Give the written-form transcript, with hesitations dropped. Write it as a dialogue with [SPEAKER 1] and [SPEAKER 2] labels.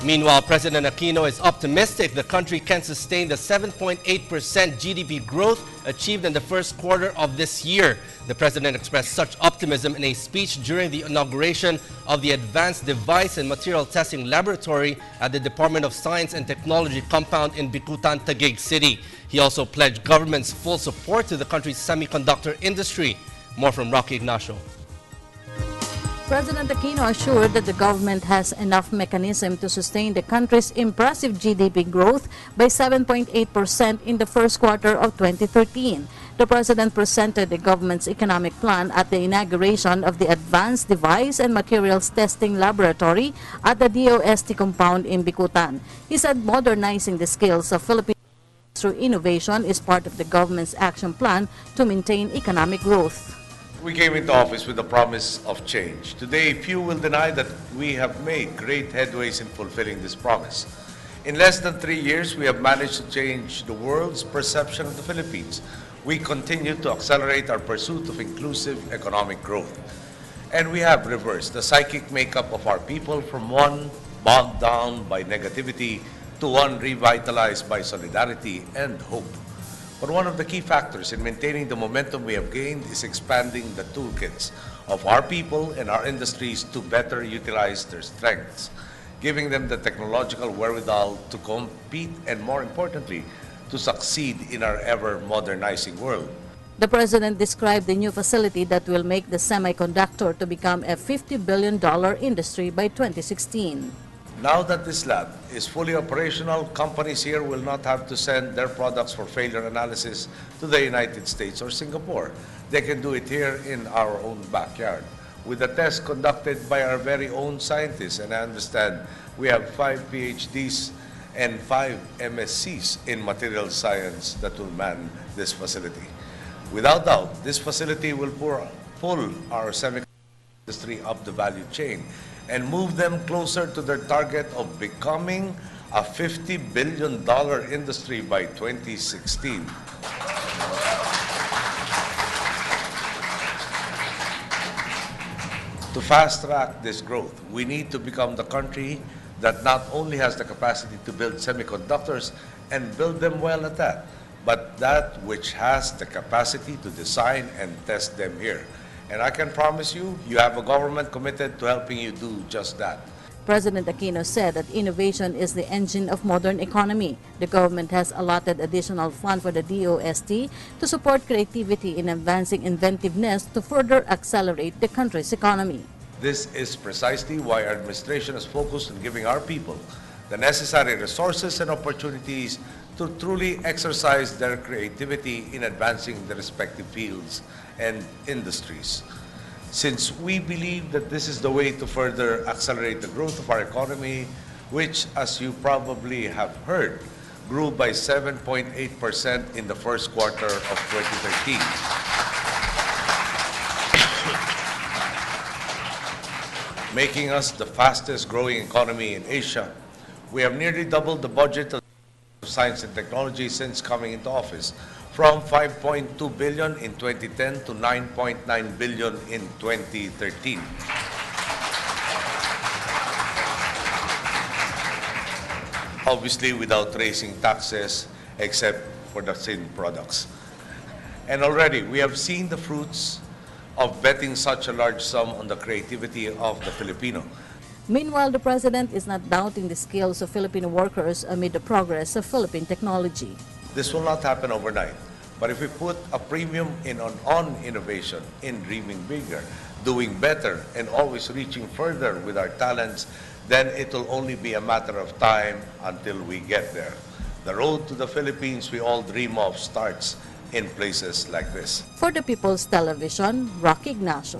[SPEAKER 1] Meanwhile, President Aquino is optimistic the country can sustain the 7.8% GDP growth achieved in the first quarter of this year. The president expressed such optimism in a speech during the inauguration of the Advanced Device and Material Testing Laboratory at the Department of Science and Technology compound in Balitaan, Taguig City. He also pledged government's full support to the country's semiconductor industry. More from Ignacio.
[SPEAKER 2] President Aquino assured that the government has enough mechanism to sustain the country's impressive GDP growth by 7.8% in the first quarter of 2013. The president presented the government's economic plan at the inauguration of the Advanced Device and Materials Testing Laboratory at the DOST compound in Balitaan. He said modernizing the skills of Filipinos through innovation is part of the government's action plan to maintain economic growth.
[SPEAKER 3] We came into office with the promise of change. Today, few will deny that we have made great headways in fulfilling this promise. In less than 3 years, we have managed to change the world's perception of the Philippines. We continue to accelerate our pursuit of inclusive economic growth. And we have reversed the psychic makeup of our people from one bogged down by negativity to one revitalized by solidarity and hope. But one of the key factors in maintaining the momentum we have gained is expanding the toolkits of our people and our industries to better utilize their strengths, giving them the technological wherewithal to compete and, more importantly, to succeed in our ever-modernizing world.
[SPEAKER 2] The president described the new facility that will make the semiconductor to become a $50 billion industry by 2016.
[SPEAKER 3] Now that this lab is fully operational, companies here will not have to send their products for failure analysis to the United States or Singapore. They can do it here in our own backyard with a test conducted by our very own scientists. And I understand we have 5 PhDs and 5 MSCs in material science that will man this facility. Without doubt, this facility will pull our semiconductor industry up the value chain and move them closer to their target of becoming a $50 billion industry by 2016. To fast-track this growth, we need to become the country that not only has the capacity to build semiconductors and build them well at that, but that which has the capacity to design and test them here. And I can promise you, you have a government committed to helping you do just that.
[SPEAKER 2] President Aquino said that innovation is the engine of modern economy. The government has allotted additional funds for the DOST to support creativity in advancing inventiveness to further accelerate the country's economy.
[SPEAKER 3] This is precisely why our administration is focused on giving our people the necessary resources and opportunities to truly exercise their creativity in advancing their respective fields and industries. Since we believe that this is the way to further accelerate the growth of our economy, which, as you probably have heard, grew by 7.8% in the first quarter of 2013. Making us the fastest growing economy in Asia. We have nearly doubled the budget of science and technology since coming into office, from 5.2 billion in 2010 to 9.9 billion in 2013. Obviously without raising taxes except for the same products. And already we have seen the fruits of betting such a large sum on the creativity of the Filipino.
[SPEAKER 2] Meanwhile, the president is not doubting the skills of Filipino workers amid the progress of Philippine technology.
[SPEAKER 3] This will not happen overnight, but if we put a premium on innovation, in dreaming bigger, doing better, and always reaching further with our talents, then it will only be a matter of time until we get there. The road to the Philippines we all dream of starts in places like this.
[SPEAKER 2] For the People's Television, Ignacio.